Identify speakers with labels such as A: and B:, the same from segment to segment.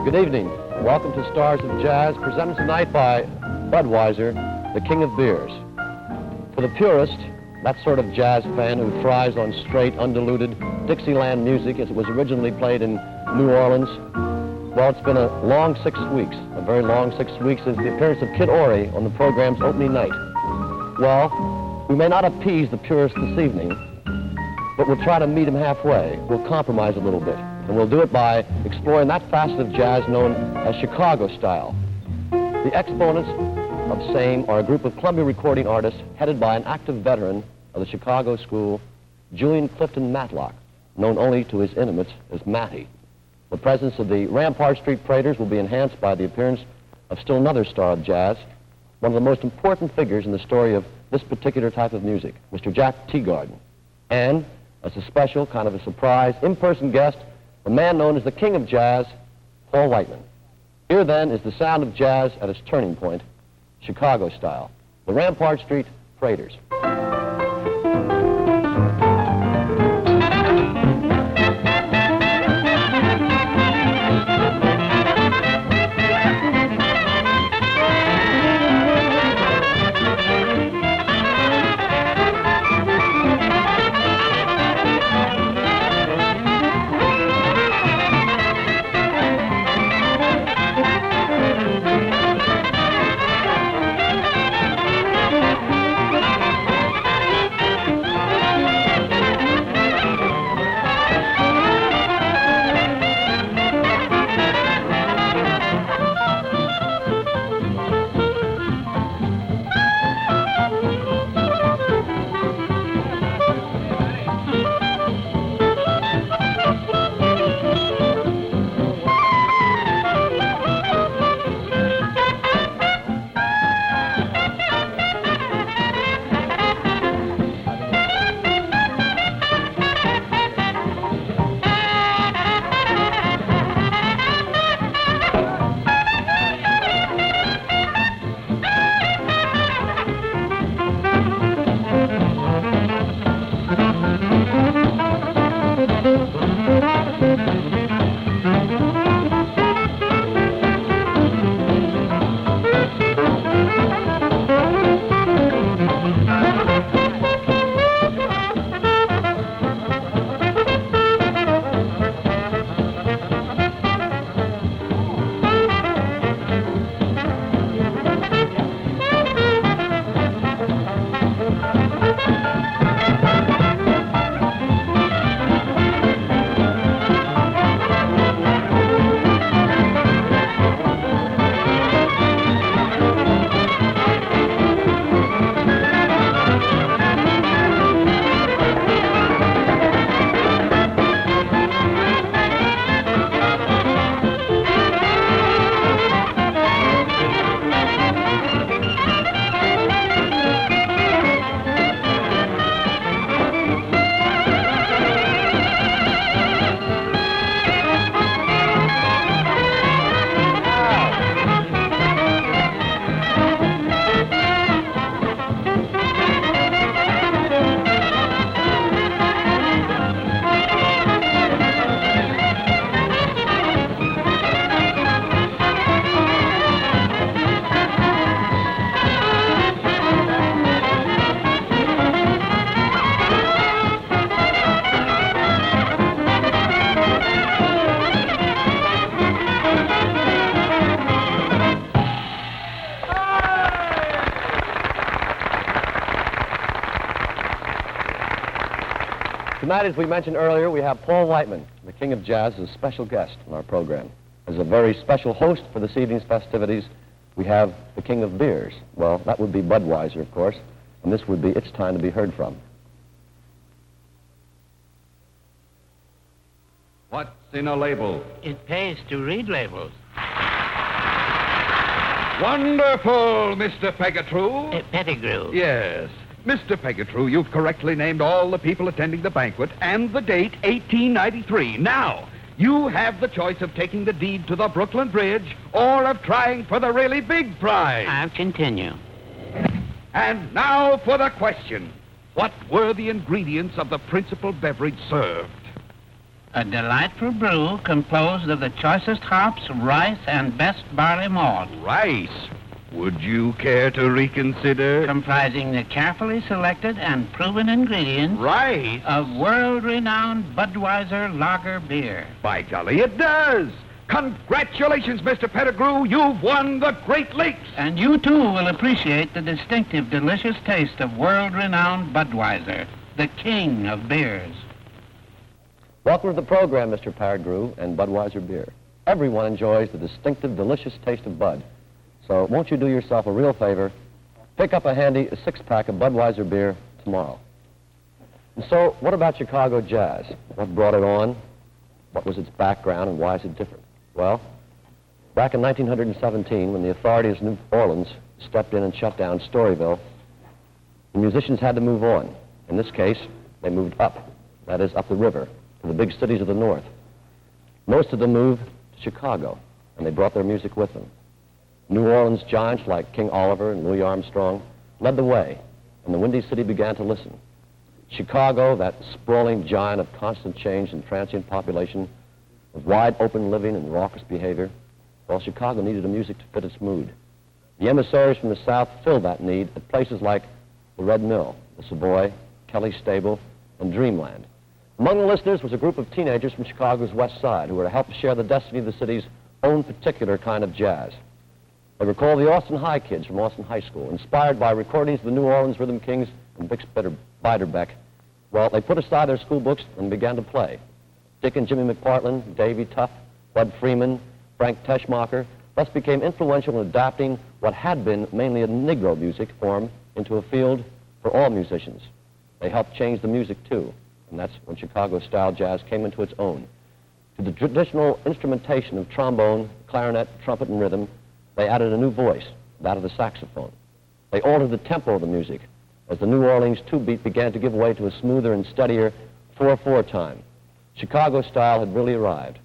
A: Good evening. Welcome to Stars of Jazz, presented tonight by Budweiser, the king of beers. For the purist, that sort of jazz fan who thrives on straight, undiluted Dixieland music as it was originally played in New Orleans, well, it's been a long 6 weeks, a very long 6 weeks since the appearance of Kid Ory on the program's opening night. Well, we may not appease the purist this evening, but we'll try to meet him halfway. We'll compromise a little bit, and we'll do it by exploring that facet of jazz known as Chicago style. The exponents of same are a group of Columbia recording artists headed by an active veteran of the Chicago school, Julian Clifton Matlock, known only to his intimates as Matty. The presence of the Rampart Street Paraders will be enhanced by the appearance of still another star of jazz, one of the most important figures in the story of this particular type of music, Mr. Jack Teagarden. And, as a special, kind of a surprise, in-person guest, the man known as the king of jazz, Paul Whiteman. Here, then, is the sound of jazz at its turning point, Chicago style, the Rampart Street Paraders. Tonight, as we mentioned earlier, we have Paul Whiteman, the king of jazz, as a special guest on our program. As a very special host for this evening's festivities, we have the king of beers. Well, that would be Budweiser, of course, and this would be It's Time to Be Heard From.
B: What's in a label?
C: It pays to read labels.
B: Wonderful, Mr. Pettigrew.
C: Pettigrew.
B: Yes. Mr. Pettigrew, you've correctly named all the people attending the banquet and the date, 1893. Now, you have the choice of taking the deed to the Brooklyn Bridge or of trying for the really big prize.
C: I'll continue.
B: And now for the question. What were the ingredients of the principal beverage served?
C: A delightful brew composed of the choicest hops, rice, and best barley malt.
B: Rice? Would you care to reconsider?
C: Comprising the carefully selected and proven ingredients
B: Rice?
C: of world-renowned Budweiser lager beer.
B: By golly, it does! Congratulations, Mr. Pettigrew. You've won the Great Lakes.
C: And you, too, will appreciate the distinctive, delicious taste of world-renowned Budweiser, the king of beers.
A: Welcome to the program, Mr. Pettigrew and Budweiser beer. Everyone enjoys the distinctive, delicious taste of Bud. So won't you do yourself a real favor? Pick up a handy six-pack of Budweiser beer tomorrow. And so, what about Chicago jazz? What brought it on? What was its background, and why is it different? Well, back in 1917, when the authorities of New Orleans stepped in and shut down Storyville, the musicians had to move on. In this case, they moved up, that is, up the river, to the big cities of the north. Most of them moved to Chicago, and they brought their music with them. New Orleans giants like King Oliver and Louis Armstrong led the way, and the Windy City began to listen. Chicago, that sprawling giant of constant change and transient population, of wide open living and raucous behavior, well, Chicago needed a music to fit its mood. The emissaries from the South filled that need at places like the Red Mill, the Savoy, Kelly's Stable, and Dreamland. Among the listeners was a group of teenagers from Chicago's West Side who were to help share the destiny of the city's own particular kind of jazz. They were called the Austin High Kids from Austin High School, inspired by recordings of the New Orleans Rhythm Kings and Bix Beiderbecke. Well, they put aside their school books and began to play. Dick and Jimmy McPartland, Davy Tuff, Bud Freeman, Frank Teschmacher thus became influential in adapting what had been mainly a Negro music form into a field for all musicians. They helped change the music, too, and that's when Chicago-style jazz came into its own. To the traditional instrumentation of trombone, clarinet, trumpet, and rhythm, they added a new voice, that of the saxophone. They altered the tempo of the music as the New Orleans two-beat began to give way to a smoother and steadier 4/4 time. Chicago style had really arrived.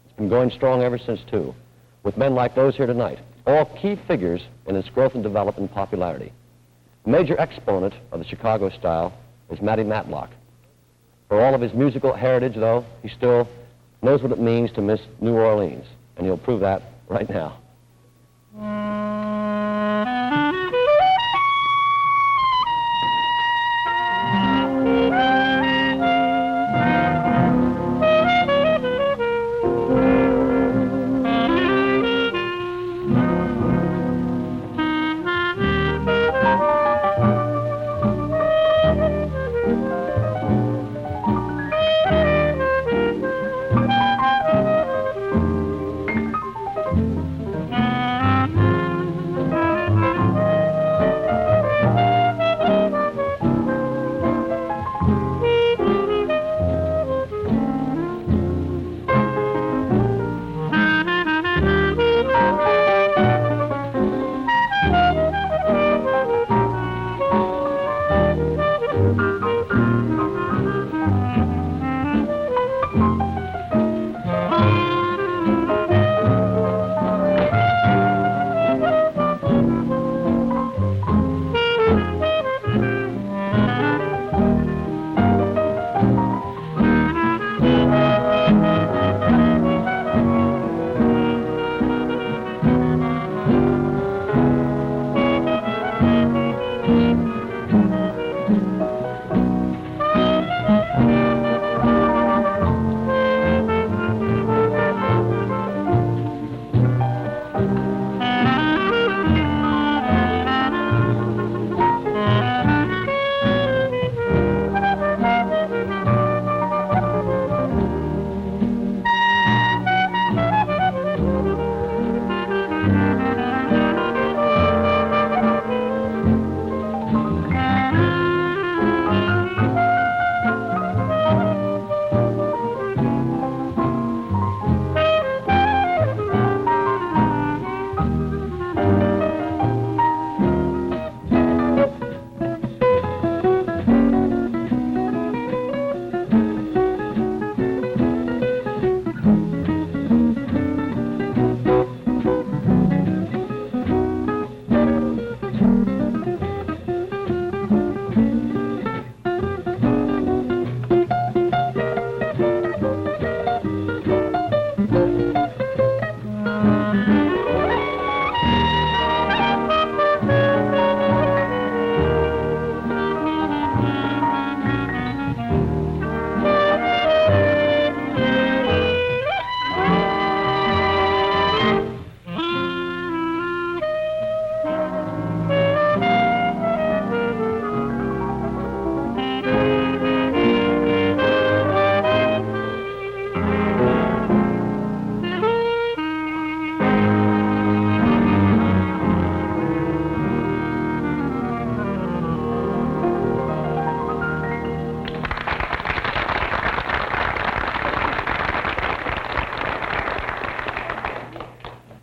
A: It's been going strong ever since, too, with men like those here tonight, all key figures in its growth and development and popularity. A major exponent of the Chicago style is Matty Matlock. For all of his musical heritage, though, he still knows what it means to miss New Orleans, and he'll prove that right now.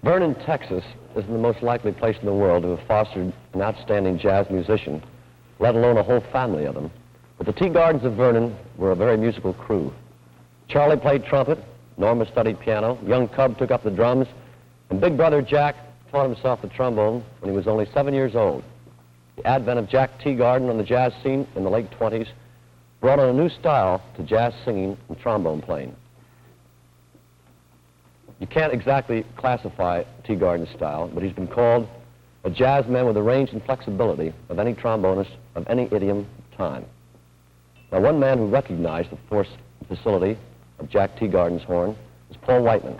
A: Vernon, Texas, isn't the most likely place in the world to have fostered an outstanding jazz musician, let alone a whole family of them. But the Teagardens of Vernon were a very musical crew. Charlie played trumpet, Norma studied piano, young Cub took up the drums, and big brother Jack taught himself the trombone when he was only 7 years old. The advent of Jack Teagarden on the jazz scene in the late 20s brought on a new style to jazz singing and trombone playing. You can't exactly classify Teagarden's style, but he's been called a jazz man with the range and flexibility of any trombonist of any idiom time. Now, one man who recognized the force and facility of Jack Teagarden's horn was Paul Whiteman.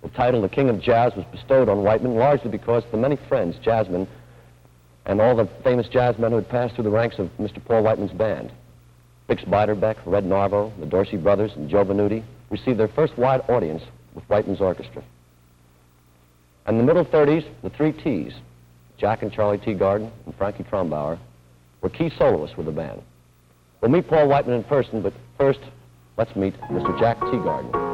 A: The title, the King of Jazz, was bestowed on Whiteman largely because the many friends, jazzmen, and all the famous jazzmen who had passed through the ranks of Mr. Paul Whiteman's band. Bix Beiderbecke, Red Narvo, the Dorsey Brothers, and Joe Venuti received their first wide audience with Whiteman's orchestra. And in the middle 30s, the three T's, Jack and Charlie Teagarden and Frankie Trombauer, were key soloists with the band. We'll meet Paul Whiteman in person, but first, let's meet Mr. Jack Teagarden.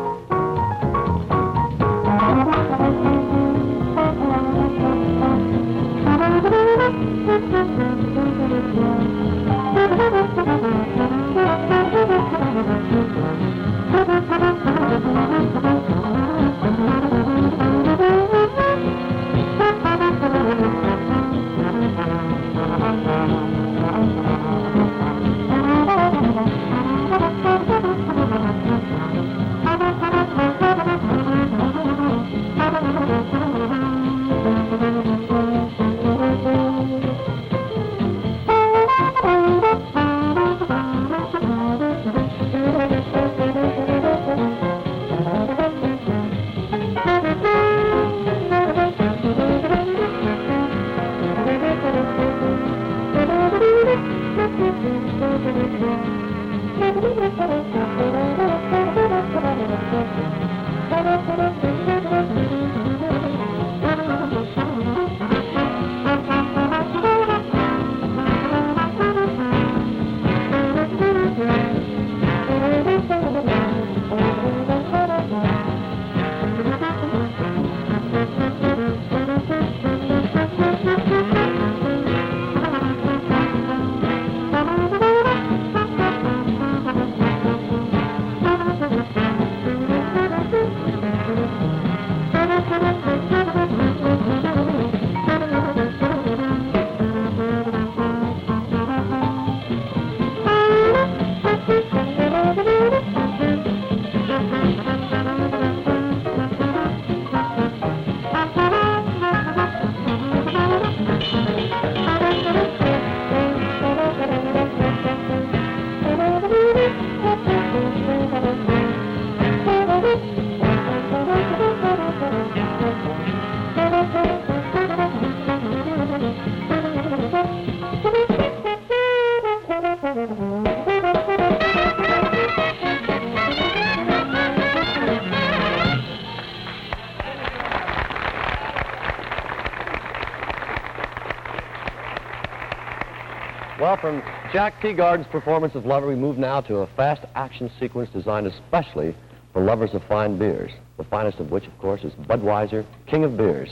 A: Well, from Jack Teagarden's performance of Lover, we move now to a fast action sequence designed especially for lovers of fine beers, the finest of which, of course, is Budweiser, King of Beers.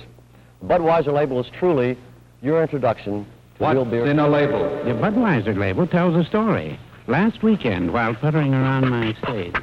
A: The Budweiser label is truly your introduction to real beer.
B: What's in a label?
C: The Budweiser label tells a story. Last weekend, while puttering around my stage...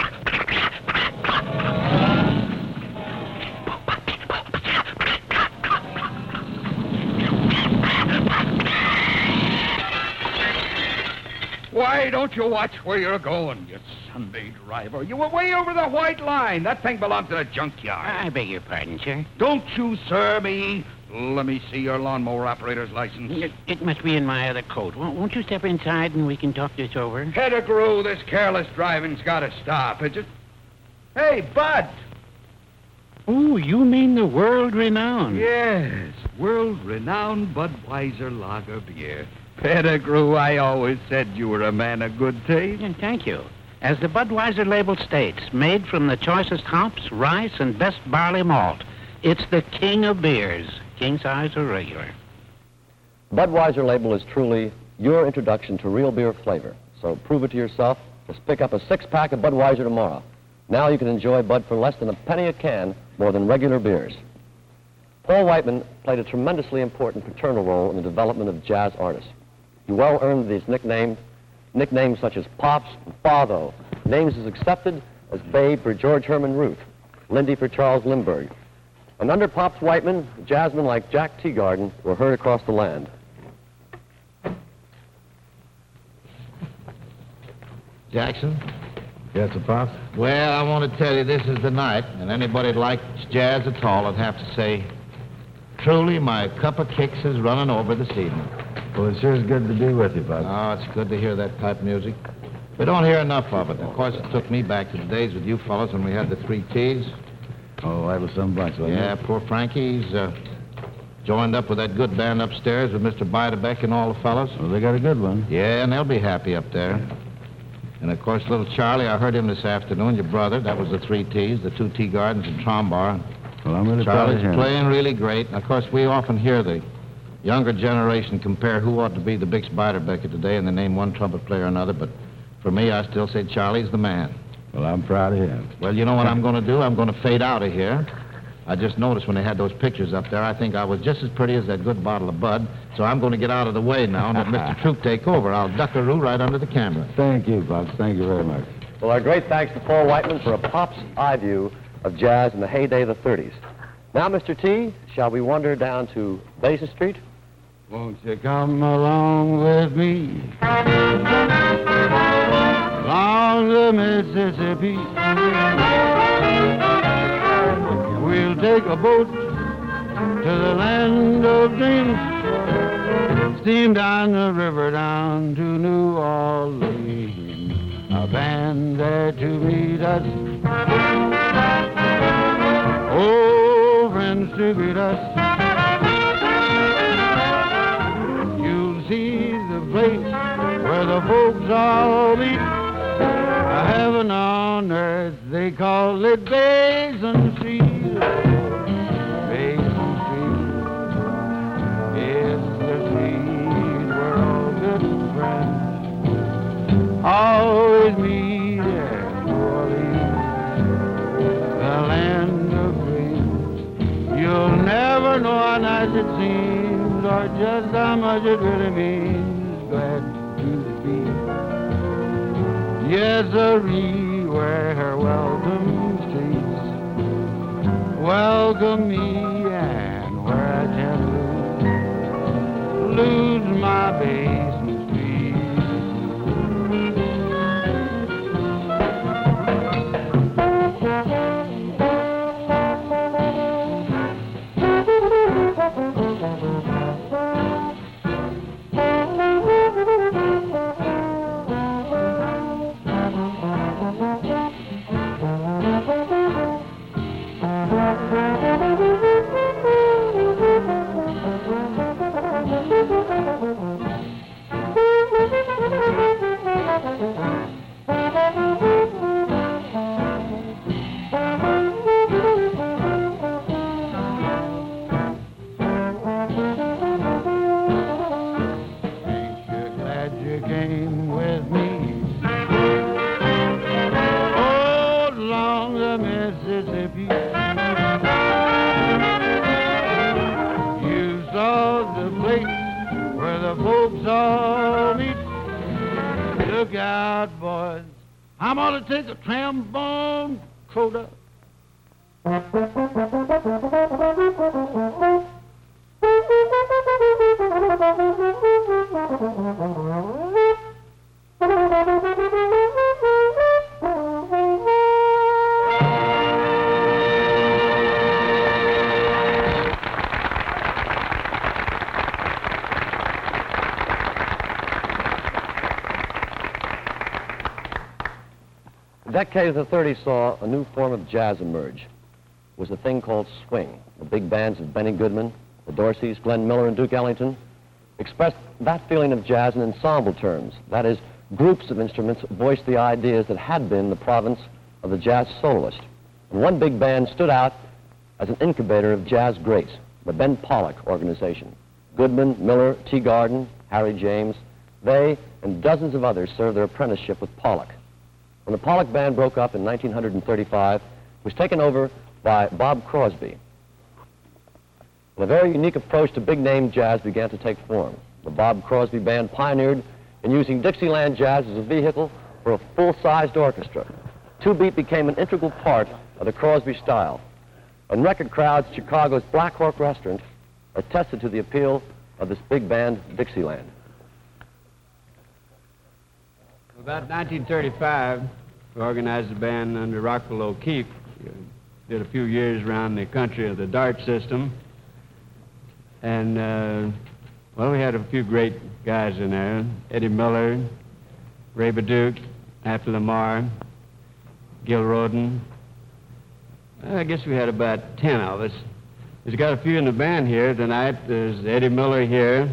B: Why don't you watch where you're going, you Sunday driver? You were way over the white line. That thing belongs to the junkyard.
C: I beg your pardon, sir.
B: Don't you, sir, me. Let me see your lawnmower operator's license.
C: It must be in my other coat. Won't you step inside and we can talk this over?
B: Pettigrew, this careless driving's got to stop. It just... Hey, Bud.
C: Oh, you mean the world-renowned?
B: Yes, world-renowned Budweiser lager beer. Pettigrew, I always said you were a man of good taste.
C: Yeah, thank you. As the Budweiser label states, made from the choicest hops, rice, and best barley malt, it's the king of beers, king size or regular.
A: Budweiser label is truly your introduction to real beer flavor. So prove it to yourself. Just pick up a six-pack of Budweiser tomorrow. Now you can enjoy Bud for less than a penny a can more than regular beers. Paul Whiteman played a tremendously important paternal role in the development of jazz artists. He well earned these nicknames such as Pops and Fatho, names as accepted as Babe for George Herman Ruth, Lindy for Charles Lindbergh. And under Pops Whiteman, jazzmen like Jack Teagarden were heard across the land.
D: Jackson?
E: Yes, sir, Pops?
D: Well, I want to tell you this is the night, and anybody that likes jazz at all would have to say, truly, my cup of kicks is running over this evening.
E: Well, it sure is good to be with you, Pops.
D: Oh, it's good to hear that pipe music. We don't hear enough of it. Of course, it took me back to the days with you fellas when we had the 3 T's.
E: Oh, that was some bunch, wasn't
D: Yeah,
E: it?
D: poor Frankie's joined up with that good band upstairs with Mr. Beiderbecke and all the fellas.
E: Well, they got a good one.
D: Yeah, and they'll be happy up there. And, of course, little Charlie, I heard him this afternoon, your brother. That was the 3 T's, the 2 Teagardens and Trombone.
E: Well, I'm really proud of
D: Charlie's
E: him.
D: playing really great. And, of course, we often hear the younger generation compare who ought to be the big Beiderbecke today, and they name one trumpet player or another. But for me, I still say Charlie's the man.
E: Well, I'm proud of him.
D: Well, you know what I'm going to do? I'm going to fade out of here. I just noticed when they had those pictures up there, I think I was just as pretty as that good bottle of Bud, so I'm going to get out of the way now and let Mr. Troup take over. I'll duckaroo right under the camera.
E: Thank you, Pops. Thank you very much.
A: Well, our great thanks to Paul Whiteman for a Pop's eye view of jazz in the heyday of the 30s. Now, Mr. T, shall we wander down to Basin Street?
E: Won't you come along with me? Along the Mississippi. We'll take a boat to the land of dreams. Steam down the river down to New Orleans. A band there to meet us. Oh, friends to greet us. You'll see the place where the folks all meet. A heaven on earth, they call it Basin Street. Basin Street, it's the street where all good friends always meet at New Orleans, the land of dreams. You'll never know how nice it seems or just how much it really means. Glad to be. Yes, sirree, where her welcome streets welcome me, and where I gently lose my Basin Look out, boys. I'm going to take a trombone coda.
A: The decade of the 30s saw a new form of jazz emerge. It was a thing called swing. The big bands of Benny Goodman, the Dorseys, Glenn Miller, and Duke Ellington expressed that feeling of jazz in ensemble terms. That is, groups of instruments voiced the ideas that had been the province of the jazz soloist. And one big band stood out as an incubator of jazz greats, the Ben Pollock Organization. Goodman, Miller, Teagarden, Harry James, they and dozens of others served their apprenticeship with Pollock. When the Pollock Band broke up in 1935, it was taken over by Bob Crosby. And a very unique approach to big-name jazz began to take form. The Bob Crosby Band pioneered in using Dixieland jazz as a vehicle for a full-sized orchestra. Two-beat became an integral part of the Crosby style. On record crowds, Chicago's Black Hawk Restaurant attested to the appeal of this big band, Dixieland.
E: About 1935, we organized a band under Rockwell O'Keefe. Did a few years around the country of the Dart system. And, well, we had a few great guys in there. Eddie Miller, Ray Baduke, Happy Lamar, Gil Roden. I guess we had about 10 of us. There's got a few in the band here tonight. There's Eddie Miller here.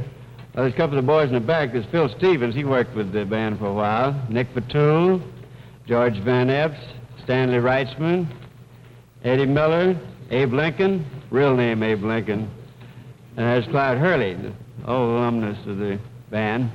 E: There's a couple of boys in the back. There's Phil Stevens. He worked with the band for a while. Nick Fatool, George Van Epps, Stanley Wrightsman, Eddie Miller, Abe Lincoln, real name Abe Lincoln. And there's Clyde Hurley, the old alumnus of the band.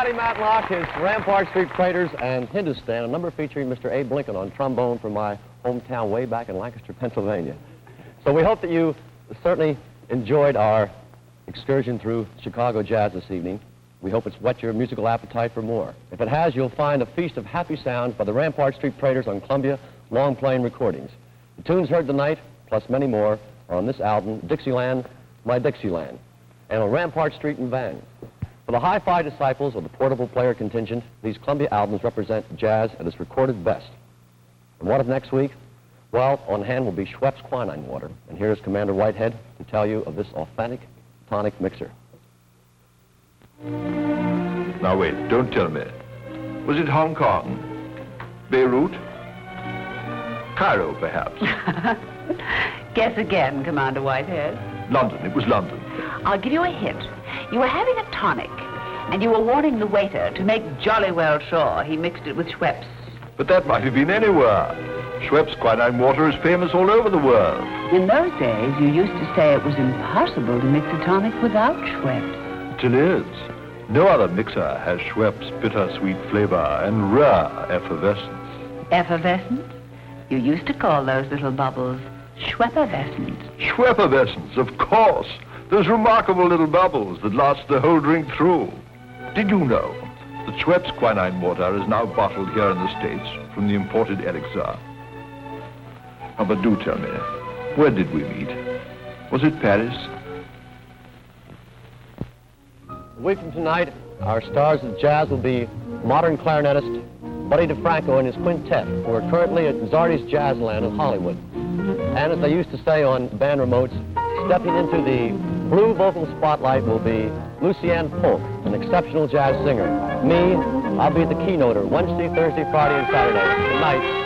A: Matty Matlock, his Rampart Street Paraders, and Hindustan, a number featuring Mr. Abe Lincoln on trombone from my hometown way back in Lancaster, Pennsylvania. So we hope that you certainly enjoyed our excursion through Chicago jazz this evening. We hope it's whet your musical appetite for more. If it has, you'll find a feast of happy sounds by the Rampart Street Paraders on Columbia long playing recordings. The tunes heard tonight, plus many more, are on this album, Dixieland, My Dixieland, and on Rampart Street and Van. For the hi-fi disciples of the portable player contingent, these Columbia albums represent jazz at its recorded best. And what of next week? Well, on hand will be Schweppes Quinine Water. And here's Commander Whitehead to tell you of this authentic tonic mixer.
F: Now wait, don't tell me. Was it Hong Kong? Beirut? Cairo, perhaps?
G: Guess again, Commander Whitehead.
F: London, it was London.
G: I'll give you a hint. You were having a tonic, and you were warning the waiter to make jolly well sure he mixed it with Schweppes.
F: But that might have been anywhere. Schweppes Quinine Water is famous all over the world.
G: In those days, you used to say it was impossible to mix a tonic without Schweppes.
F: It is. No other mixer has Schweppes' bittersweet flavor and rare effervescence.
G: Effervescent? You used to call those little bubbles Schweppervescent.
F: Schweppervescence, of course. Those remarkable little bubbles that last the whole drink through. Did you know that Schweppes Quinine Water is now bottled here in the States from the imported elixir? Oh, but do tell me, where did we meet? Was it Paris?
A: A week from tonight, our stars of jazz will be modern clarinetist Buddy DeFranco and his quintet, who are currently at Zardy's Jazzland in Hollywood. And as they used to say on band remotes, stepping into the blue vocal spotlight will be Lucienne Polk, an exceptional jazz singer. Me, I'll be the keynoter Wednesday, Thursday, Friday, and Saturday. Good night.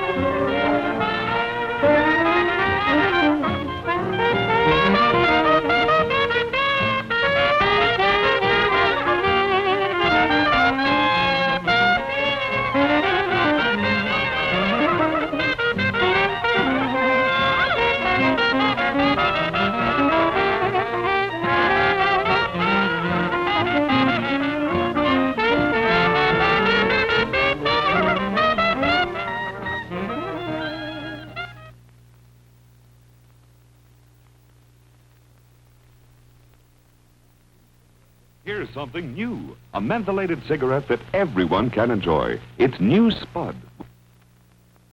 H: Here's something new, a mentholated cigarette that everyone can enjoy. It's new Spud.